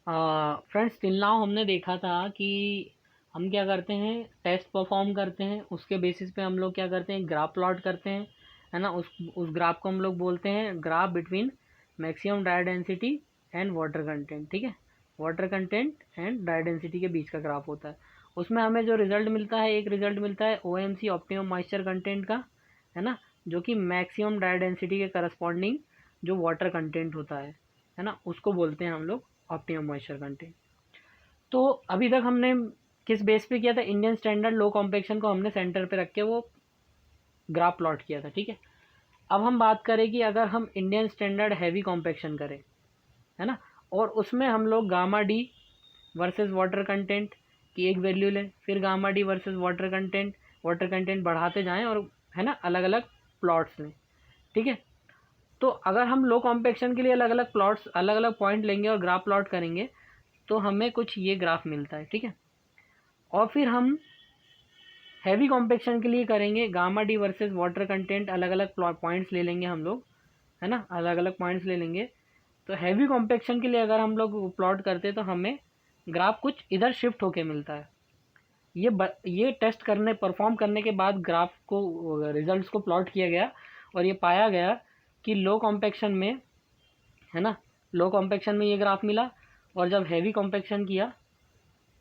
Friends, till now हमने देखा था कि हम क्या करते हैं, टेस्ट परफॉर्म करते हैं, उसके बेसिस पे हम लोग क्या करते हैं, ग्राफ प्लॉट करते हैं, है ना। उस ग्राफ को हम लोग बोलते हैं graph between maximum dry density and water content. ठीक है, water content and dry density के बीच का ग्राफ होता है। उसमें हमें जो रिजल्ट मिलता है, एक रिजल्ट मिलता है OMC, ऑप्टिमम मॉइस्चर कंटेंट का, है ना, जो कि मैक्सिमम ड्राई डेंसिटी के करस्पॉन्डिंग जो वाटर कंटेंट होता है ना, उसको बोलते हैं हम लोग ऑप्टिमम मॉइस्चर कंटेंट। तो अभी तक हमने किस बेस पे किया था, इंडियन स्टैंडर्ड लो कॉम्पेक्शन को हमने सेंटर पे रख के वो ग्राफ प्लॉट किया था। ठीक है, अब हम बात करें कि अगर हम इंडियन स्टैंडर्ड हैवी कॉम्पेक्शन करें, है ना, और उसमें हम लोग gamma D versus water content की एक वैल्यू लें, फिर gamma D versus water content बढ़ाते जाएं और, है ना, अलग अलग प्लॉट्स लें। ठीक है, तो अगर हम लो कॉम्पेक्शन के लिए अलग अलग प्लॉट्स, अलग अलग पॉइंट लेंगे और ग्राफ प्लॉट करेंगे तो हमें कुछ ये ग्राफ मिलता है। ठीक है, और फिर हम हैवी कॉम्पेक्शन के लिए करेंगे gamma D versus water content, अलग अलग पॉइंट्स ले लेंगे हम लोग, है ना, अलग अलग पॉइंट्स ले लेंगे। तो हैवी कॉम्पेक्शन के लिए अगर हम लोग प्लॉट करते तो हमें ग्राफ कुछ इधर शिफ्ट होके मिलता है। ये टेस्ट करने, परफॉर्म करने के बाद ग्राफ को, रिजल्ट्स को प्लॉट किया गया और ये पाया गया कि लो कॉम्पेक्शन में, है ना, लो कॉम्पेक्शन में ये ग्राफ मिला, और जब हैवी कॉम्पेक्शन किया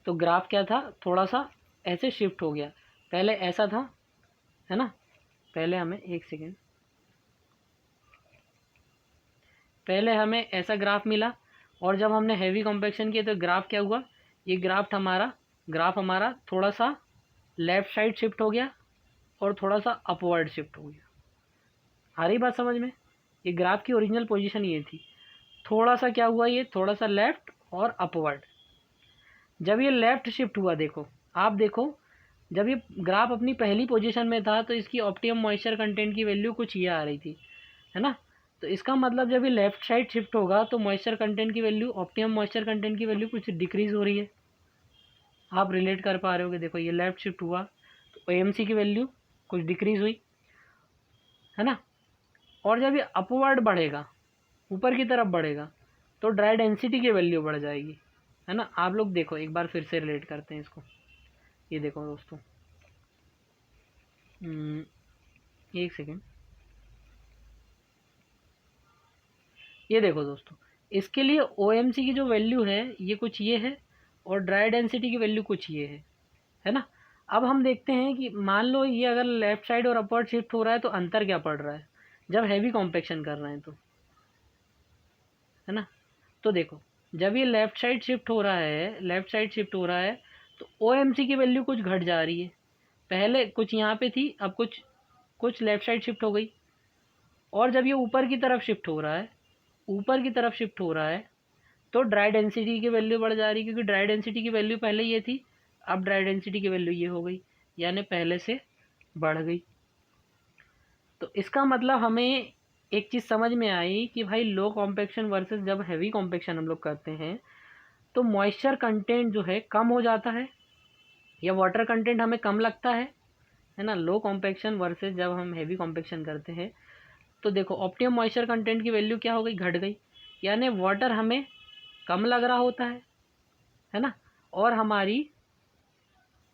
तो ग्राफ क्या था, थोड़ा सा ऐसे शिफ्ट हो गया। पहले ऐसा था, है ना, पहले हमें एक सेकेंड, पहले हमें ऐसा ग्राफ मिला, और जब हमने हैवी कॉम्पेक्शन किया तो ग्राफ क्या हुआ, ये ग्राफ हमारा थोड़ा सा लेफ़्ट साइड शिफ्ट हो गया और थोड़ा सा अपवर्ड शिफ्ट हो गया। आ रही बात समझ में? ये ग्राफ की ओरिजिनल पोजीशन ये थी, थोड़ा सा क्या हुआ, ये थोड़ा सा लेफ़्ट और अपवर्ड। जब ये लेफ़्ट शिफ्ट हुआ, देखो, आप देखो, जब ये ग्राफ अपनी पहली पोजीशन में था तो इसकी ऑप्टिमम मॉइस्चर कंटेंट की वैल्यू कुछ ये आ रही थी, है ना। तो इसका मतलब जब ये लेफ़्ट साइड शिफ्ट होगा तो मॉइस्चर कंटेंट की वैल्यू, ऑप्टिमम मॉइस्चर कंटेंट की वैल्यू कुछ डिक्रीज़ हो रही है। आप रिलेट कर पा रहे हो कि देखो ये लेफ़्ट शिफ्ट हुआ तो OMC की वैल्यू कुछ डिक्रीज़ हुई, है ना। और जब ये अपवर्ड बढ़ेगा, ऊपर की तरफ बढ़ेगा, तो ड्राई डेंसिटी की वैल्यू बढ़ जाएगी, है ना। आप लोग देखो, एक बार फिर से रिलेट करते हैं इसको। ये देखो दोस्तों, एक सेकेंड, ये देखो दोस्तों, इसके लिए OMC की जो वैल्यू है ये कुछ ये है, और ड्राई डेंसिटी की वैल्यू कुछ ये है ना। अब हम देखते हैं कि मान लो ये अगर लेफ़्ट साइड और अपवर्ड शिफ्ट हो रहा है तो अंतर क्या पड़ रहा है जब हैवी कॉम्पेक्शन कर रहे हैं तो, है ना। तो देखो, जब ये लेफ़्ट साइड शिफ्ट हो रहा है, तो OMC की वैल्यू कुछ घट जा रही है। पहले कुछ यहाँ पे थी, अब कुछ कुछ लेफ़्ट साइड शिफ्ट हो गई। और जब ये ऊपर की तरफ शिफ्ट हो रहा है, तो ड्राई डेंसिटी की वैल्यू बढ़ जा रही है, क्योंकि ड्राई डेंसिटी की वैल्यू पहले ये थी, अब ड्राई डेंसिटी की वैल्यू ये हो गई, यानी पहले से बढ़ गई। तो इसका मतलब हमें एक चीज़ समझ में आई कि भाई लो कॉम्पेक्शन वर्सेस जब हैवी कॉम्पेक्शन हम लोग करते हैं तो मॉइस्चर कंटेंट जो है कम हो जाता है, या वाटर कंटेंट हमें कम लगता है ना। लो कॉम्पेक्शन वर्सेस जब हम हैवी कॉम्पेक्शन करते हैं तो देखो ऑप्टिमम मॉइस्चर कंटेंट की वैल्यू क्या हो गई, घट गई, यानी वाटर हमें कम लग रहा होता है ना। और हमारी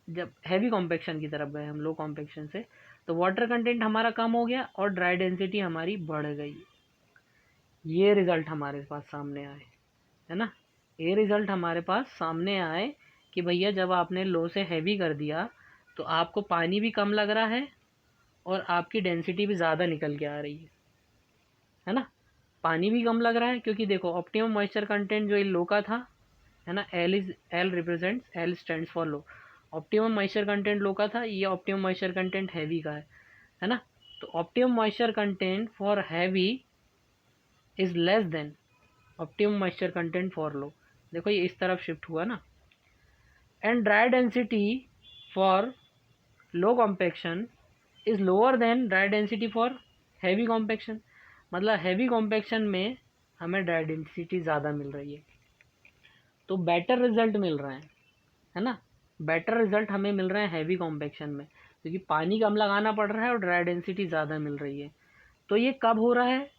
जब हैवी कॉम्पेक्शन की तरफ गए हम लो कॉम्पेक्शन से, तो वाटर कंटेंट हमारा कम हो गया और ड्राई डेंसिटी हमारी बढ़ गई। ये रिज़ल्ट हमारे पास सामने आए, है ना। ये रिज़ल्ट हमारे पास सामने आए कि भैया जब आपने लो से हैवी कर दिया तो आपको पानी भी कम लग रहा है और आपकी डेंसिटी भी ज़्यादा निकल के आ रही है ना। पानी भी कम लग रहा है क्योंकि देखो ऑप्टिमम मॉइस्चर कंटेंट जो ये लो का था, है ना, L represents, L stands for low. Optimum moisture content low का था, ये ऑप्टिमम मॉइस्चर कंटेंट हैवी का है ना। तो optimum moisture content for heavy is less than optimum moisture content for low. देखो ये इस तरफ शिफ्ट हुआ ना। And dry density for low compaction is lower than dry density for heavy compaction. मतलब हैवी कॉम्पेक्शन में हमें ड्राई डेंसिटी ज़्यादा मिल रही है, तो बेटर रिजल्ट मिल रहे हैं, है ना। बेटर रिजल्ट हमें मिल रहे हैं हैवी कॉम्पेक्शन में, क्योंकि पानी कम लगाना पड़ रहा है और ड्राई डेंसिटी ज़्यादा मिल रही है। तो ये कब हो रहा है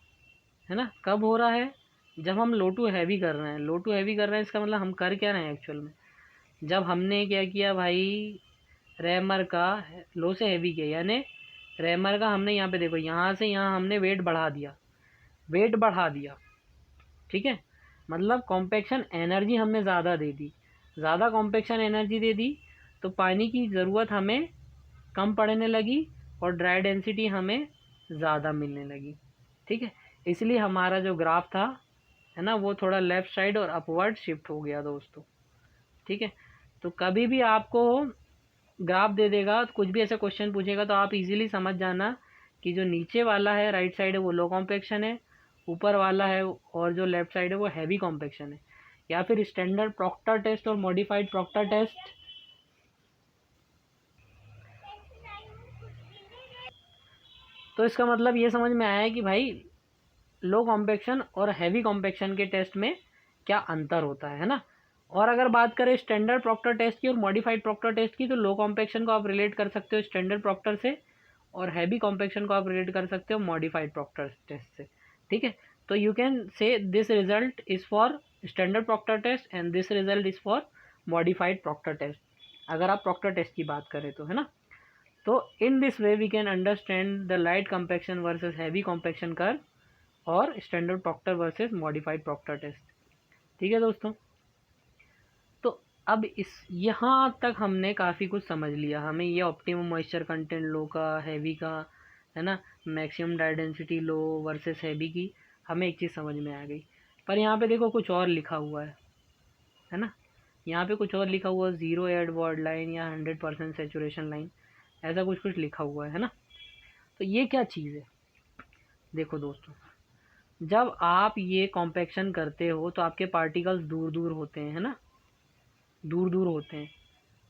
ना, कब हो रहा है, जब हम लो टू हैवी कर रहे हैं, लो टू हैवी कर रहे हैं, इसका मतलब हम कर क्या रहे हैं एक्चुअल में, जब हमने क्या किया भाई, रैमर का लो से हैवी किया, यानी रैमर का हमने यहाँ पे देखो यहाँ से यहाँ हमने वेट बढ़ा दिया, वेट बढ़ा दिया, ठीक है। मतलब कॉम्पैक्शन एनर्जी हमने ज़्यादा दे दी, ज़्यादा कॉम्पैक्शन एनर्जी दे दी तो पानी की ज़रूरत हमें कम पड़ने लगी और ड्राई डेंसिटी हमें ज़्यादा मिलने लगी, ठीक है। इसलिए हमारा जो ग्राफ था है ना, वो थोड़ा लेफ़्ट साइड और अपवर्ड शिफ्ट हो गया दोस्तों, ठीक है। तो कभी भी आपको ग्राफ दे देगा, कुछ भी ऐसा क्वेश्चन पूछेगा तो आप इजीली समझ जाना कि जो नीचे वाला है राइट साइड है वो लो कॉम्पैक्शन है, ऊपर वाला है और जो लेफ़्ट साइड है वो हैवी कॉम्पैक्शन है। या फिर स्टैंडर्ड प्रॉक्टर टेस्ट और मॉडिफाइड प्रॉक्टर टेस्ट, तो इसका मतलब ये समझ में आया है कि भाई लो कॉम्पैक्शन और हैवी कॉम्पैक्शन के टेस्ट में क्या अंतर होता है ना। और अगर बात करें स्टैंडर्ड प्रॉक्टर टेस्ट की और मॉडिफाइड प्रॉक्टर टेस्ट की, तो लो कॉम्पैक्शन को आप रिलेट कर सकते हो स्टैंडर्ड प्रॉक्टर से और हैवी कॉम्पैक्शन को आप रिलेट कर सकते हो मॉडिफाइड प्रॉक्टर टेस्ट से, ठीक है। तो you can say this result is for standard Proctor test and this result is for modified Proctor test, अगर आप प्रॉक्टर टेस्ट की बात करें तो, है ना। तो in this way we can understand the light compaction versus heavy compaction curve और standard Proctor versus modified Proctor test, ठीक है दोस्तों। तो अब इस यहाँ तक हमने काफ़ी कुछ समझ लिया, हमें ये ऑप्टिमम मॉइस्चर कंटेंट लो का, हैवी का, है ना, मैक्सिमम ड्राई डेंसिटी लो वर्सेस हैवी की हमें एक चीज़ समझ में आ गई। पर यहाँ पे देखो कुछ और लिखा हुआ है ना, यहाँ पे कुछ और लिखा हुआ है, 0 एड वर्ड लाइन या 100% सेचुरेशन लाइन, ऐसा कुछ कुछ लिखा हुआ है ना। तो ये क्या चीज़ है, देखो दोस्तों, जब आप ये कॉम्पैक्शन करते हो तो आपके पार्टिकल्स दूर दूर होते हैं, है ना, दूर दूर होते हैं।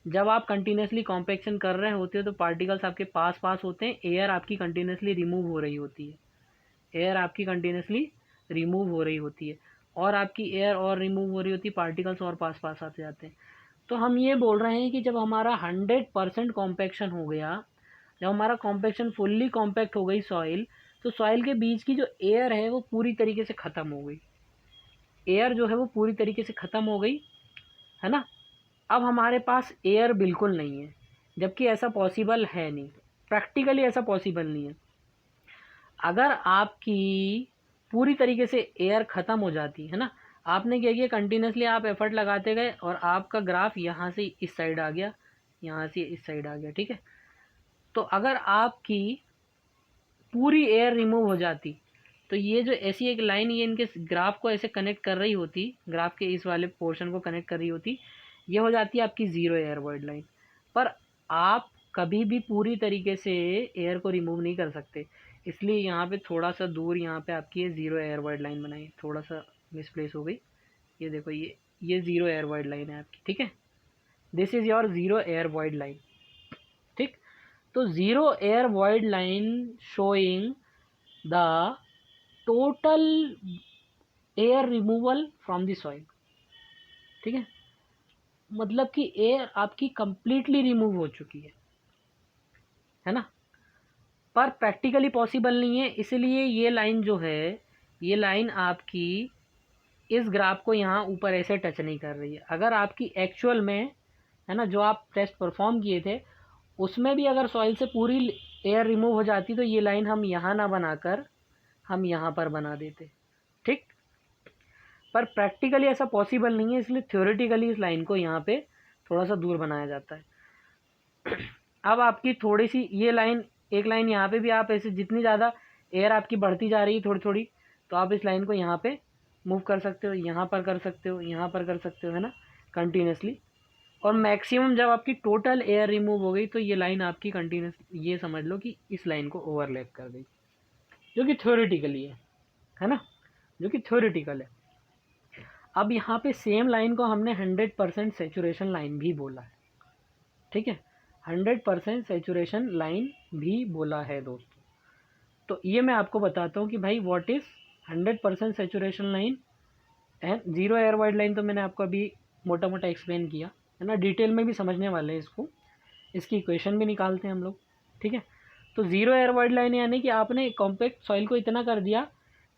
जब आप कंटिन्यूसली कॉम्पैक्शन कर रहे होते हो तो पार्टिकल्स आपके पास पास होते हैं, एयर आपकी कंटिन्यूसली रिमूव हो रही होती है, एयर आपकी कंटिन्यूसली रिमूव हो रही होती है, और आपकी एयर और रिमूव हो रही होती है, पार्टिकल्स और पास पास आते जाते हैं। तो हम ये बोल रहे हैं कि जब हमारा 100% कॉम्पैक्शन हो गया, जब हमारा कॉम्पैक्शन फुल्ली कॉम्पैक्ट हो गई सॉइल, तो सॉइल के बीच की जो एयर है वो पूरी तरीके से ख़त्म हो गई, एयर जो है वो पूरी तरीके से ख़त्म हो गई, है ना। अब हमारे पास एयर बिल्कुल नहीं है, जबकि ऐसा पॉसिबल है नहीं, प्रैक्टिकली ऐसा पॉसिबल नहीं है। अगर आपकी पूरी तरीके से एयर ख़त्म हो जाती है ना, आपने क्या किया, कंटिन्यूसली आप एफर्ट लगाते गए और आपका ग्राफ यहाँ से इस साइड आ गया, यहाँ से इस साइड आ गया, ठीक है। तो अगर आपकी पूरी एयर रिमूव हो जाती तो ये जो ऐसी एक लाइन ये इनके ग्राफ को ऐसे कनेक्ट कर रही होती, ग्राफ के इस वाले पोर्शन को कनेक्ट कर रही होती, ये हो जाती है आपकी 0 एयर वर्ड लाइन। पर आप कभी भी पूरी तरीके से एयर को रिमूव नहीं कर सकते, इसलिए यहाँ पे थोड़ा सा दूर यहाँ पे आपकी ये 0 एयर वर्ड लाइन बनाई, थोड़ा सा मिसप्लेस हो गई, ये देखो ये 0 एयर वर्ड लाइन है आपकी, ठीक है। This is your 0 air void line, ठीक। तो 0 air void line showing the total air removal from the soil, ठीक है। मतलब कि एयर आपकी कंप्लीटली रिमूव हो चुकी है ना। पर प्रैक्टिकली पॉसिबल नहीं है, इसलिए ये लाइन जो है, ये लाइन आपकी इस ग्राफ को यहाँ ऊपर ऐसे टच नहीं कर रही है। अगर आपकी एक्चुअल में, है ना, जो आप टेस्ट परफॉर्म किए थे उसमें भी अगर सॉइल से पूरी एयर रिमूव हो जाती तो ये लाइन हम यहाँ ना बनाकर हम यहाँ पर बना देते, ठीक। पर प्रैक्टिकली ऐसा पॉसिबल नहीं है, इसलिए थ्योरेटिकली इस लाइन को यहाँ पे थोड़ा सा दूर बनाया जाता है। अब आपकी थोड़ी सी ये लाइन, एक लाइन यहाँ पे भी आप ऐसे जितनी ज़्यादा एयर आपकी बढ़ती जा रही है थोड़ी थोड़ी, तो आप इस लाइन को यहाँ पे मूव कर सकते हो, यहाँ पर कर सकते हो, यहाँ पर कर सकते हो, है ना, कंटिन्यूसली। और मैक्सिमम जब आपकी टोटल एयर रिमूव हो गई तो ये लाइन आपकी कंटिन्यूस, ये समझ लो कि इस लाइन को ओवरलैप कर गई, जो कि थ्योरेटिकली है ना, जो कि थ्योरेटिकल है। अब यहाँ पे सेम लाइन को हमने 100% सेचुरेशन लाइन भी बोला है, ठीक है, 100% सेचुरेशन लाइन भी बोला है दोस्तों। तो ये मैं आपको बताता हूँ कि भाई what is 100% saturation line and 0 air wide line. तो मैंने आपको अभी मोटा मोटा एक्सप्लेन किया है ना, डिटेल में भी समझने वाले हैं इसको, इसकी इक्वेशन भी निकालते हैं हम लोग, ठीक है। तो 0 एयर वाइड लाइन यानी कि आपने कॉम्पैक्ट सॉइल को इतना कर दिया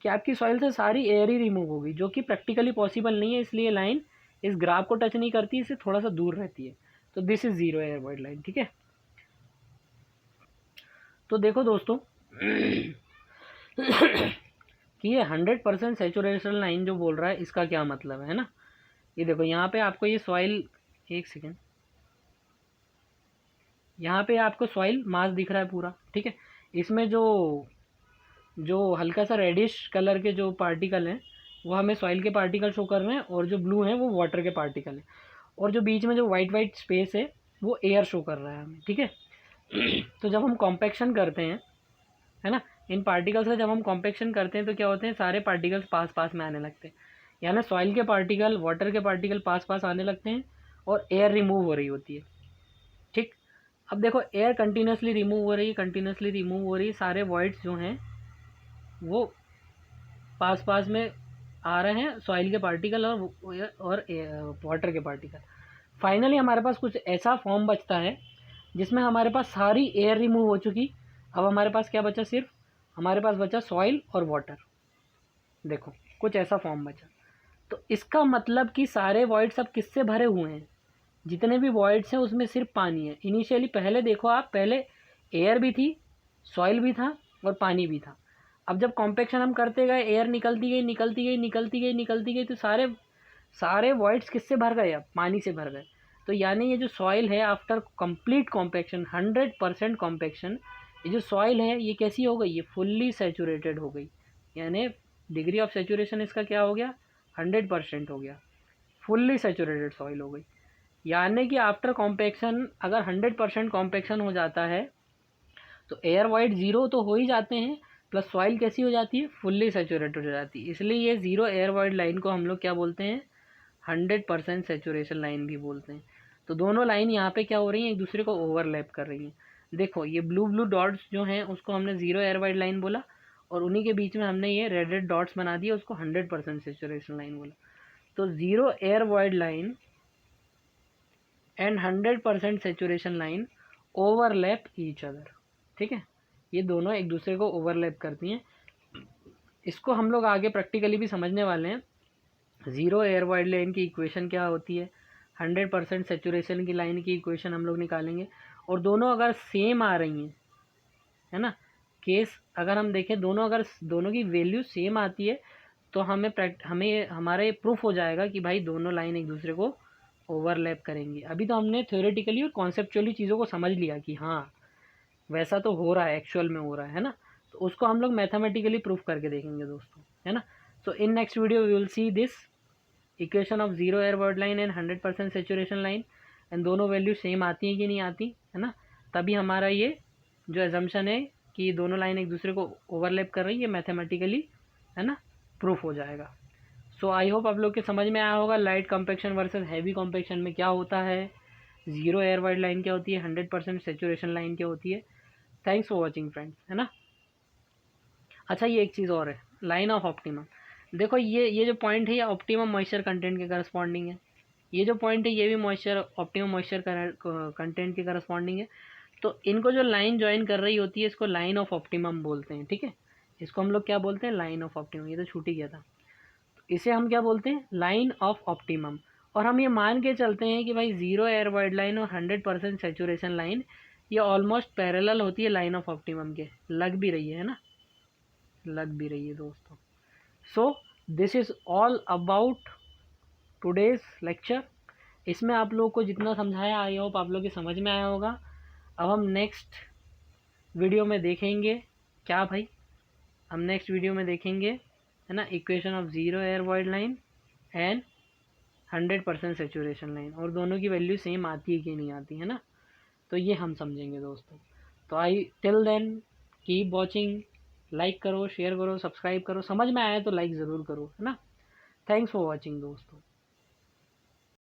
कि आपकी सॉइल से सारी एयर ही रिमूव होगी, जो कि प्रैक्टिकली पॉसिबल नहीं है, इसलिए लाइन इस ग्राफ को टच नहीं करती, इससे थोड़ा सा दूर रहती है। तो this is zero air void line, ठीक है। तो देखो दोस्तों कि ये 100% सेचुरेशन लाइन जो बोल रहा है इसका क्या मतलब है ना। ये देखो यहाँ पे आपको ये सॉइल, एक सेकेंड, यहाँ पे आपको सॉइल मास दिख रहा है पूरा, ठीक है। इसमें जो जो हल्का सा रेडिश कलर के जो पार्टिकल हैं वो हमें सॉइल के पार्टिकल शो कर रहे हैं, और जो ब्लू हैं वो वाटर के पार्टिकल हैं, और जो बीच में जो वाइट वाइट स्पेस है वो एयर शो कर रहा है हमें, ठीक है। तो जब हम कॉम्पैक्शन करते हैं, है ना, इन पार्टिकल्स का जब हम कॉम्पैक्शन करते हैं तो क्या होते हैं, सारे पार्टिकल्स पास पास में आने लगते हैं, यानी सॉइल के पार्टिकल, वाटर के पार्टिकल पास पास आने लगते हैं और एयर रिमूव हो रही होती है, ठीक। अब देखो एयर कंटिन्यूसली रिमूव हो रही है, कंटिन्यूसली रिमूव हो रही है, सारे वॉइड्स जो हैं वो पास पास में आ रहे हैं, सॉइल के पार्टिकल और वाटर के पार्टिकल। फाइनली हमारे पास कुछ ऐसा फॉर्म बचता है जिसमें हमारे पास सारी एयर रिमूव हो चुकी। अब हमारे पास क्या बचा, सिर्फ हमारे पास बचा सॉइल और वाटर। देखो कुछ ऐसा फॉर्म बचा। तो इसका मतलब कि सारे वॉइड्स अब किससे भरे हुए हैं, जितने भी वॉइड्स हैं उसमें सिर्फ पानी है। इनिशियली पहले देखो आप, पहले एयर भी थी, सॉइल भी था और पानी भी था। अब जब कॉम्पैक्शन हम करते गए, एयर निकलती गई निकलती गई निकलती गई निकलती गई, तो सारे सारे वॉइड्स किससे भर गए, अब पानी से भर गए। तो यानी ये जो सॉइल है आफ्टर कंप्लीट कॉम्पैक्शन, 100% कॉम्पैक्शन, ये जो सॉइल है ये कैसी हो गई, ये फुल्ली सैचुरेटेड हो गई। यानी डिग्री ऑफ सैचुरेशन इसका क्या हो गया, 100% हो गया, फुल्ली सैचुरेटेड सॉइल हो गई। यानी कि आफ्टर कॉम्पैक्शन अगर 100% कॉम्पैक्शन हो जाता है तो एयर वाइड ज़ीरो तो हो ही जाते हैं, प्लस सॉइल कैसी हो जाती है, फुल्ली सैचुरेटेड हो जाती है। इसलिए ये ज़ीरो एयर वाइड लाइन को हम लोग क्या बोलते हैं, 100% सैचुरेशन लाइन भी बोलते हैं। तो दोनों लाइन यहाँ पे क्या हो रही हैं, एक दूसरे को ओवरलैप कर रही हैं। देखो ये ब्लू ब्लू डॉट्स जो हैं उसको हमने ज़ीरो एयर वाइड लाइन बोला, और उन्हीं के बीच में हमने ये रेड रेड डॉट्स बना दिए, उसको 100% सैचुरेशन लाइन बोला। तो zero air wide line and 100% saturation line overlap each other, ठीक है। ये दोनों एक दूसरे को ओवरलैप करती हैं। इसको हम लोग आगे प्रैक्टिकली भी समझने वाले हैं। ज़ीरो एयर वाइड लाइन की इक्वेशन क्या होती है, 100% सैचुरेशन की लाइन की इक्वेशन हम लोग निकालेंगे। और दोनों अगर सेम आ रही हैं, है ना, केस अगर हम देखें दोनों, अगर दोनों की वैल्यू सेम आती है तो हमें हमारे प्रूफ हो जाएगा कि भाई दोनों लाइन एक दूसरे को ओवरलैप करेंगी। अभी तो हमने थ्योरेटिकली और कॉन्सेप्चुअली चीज़ों को समझ लिया कि हाँ वैसा तो हो रहा है, एक्चुअल में हो रहा है ना। तो उसको हम लोग मैथमेटिकली प्रूफ करके देखेंगे दोस्तों, है ना। So in next video we will see this equation of zero air void line and 100% saturation line, and दोनों वैल्यू सेम आती हैं कि नहीं आती, है ना। तभी हमारा ये जो एजम्पशन है कि दोनों लाइन एक दूसरे को ओवरलैप कर रही है, मैथमेटिकली, है ना, प्रूफ हो जाएगा। सो आई होप आप लोग के समझ में आया होगा light compaction versus heavy compaction में क्या होता है, ज़ीरो एयर वाइड लाइन क्या होती है, 100% सेचुरेशन लाइन क्या होती है। थैंक्स फॉर वॉचिंग फ्रेंड्स, है ना। अच्छा ये एक चीज़ और है, लाइन ऑफ ऑप्टिमम। देखो ये जो पॉइंट है ये ऑप्टिमम मॉइस्चर कंटेंट के करस्पॉन्डिंग है। ये जो पॉइंट है ये भी मॉइस्चर, ऑप्टिमम मॉइस्चर कंटेंट के करस्पॉन्डिंग है। तो इनको जो लाइन ज्वाइन कर रही होती है इसको लाइन ऑफ ऑप्टिमम बोलते हैं, ठीक है। इसको हम लोग क्या बोलते हैं, लाइन ऑफ ऑप्टिमम। ये तो छूट ही गया था। इसे हम क्या बोलते हैं, लाइन ऑफ ऑप्टिमम। और हम ये मान के चलते हैं कि भाई ज़ीरो एयर वाइड लाइन और 100% सेचुरेशन लाइन ये ऑलमोस्ट पैरेलल होती है लाइन ऑफ ऑप्टिमम के, लग भी रही है ना, लग भी रही है दोस्तों। So this is all about today's lecture. इसमें आप लोग को जितना समझाया आई होप आप लोग के समझ में आया होगा। अब हम नेक्स्ट वीडियो में देखेंगे क्या भाई, हम नेक्स्ट वीडियो में देखेंगे, है ना, equation of zero air wide line and 100% saturation line, और दोनों की वैल्यू सेम आती है कि नहीं आती, है ना। तो ये हम समझेंगे दोस्तों। तो I till then keep watching, like करो, शेयर करो, सब्सक्राइब करो, समझ में आया तो लाइक ज़रूर करो, है ना। थैंक्स फॉर वॉचिंग दोस्तों।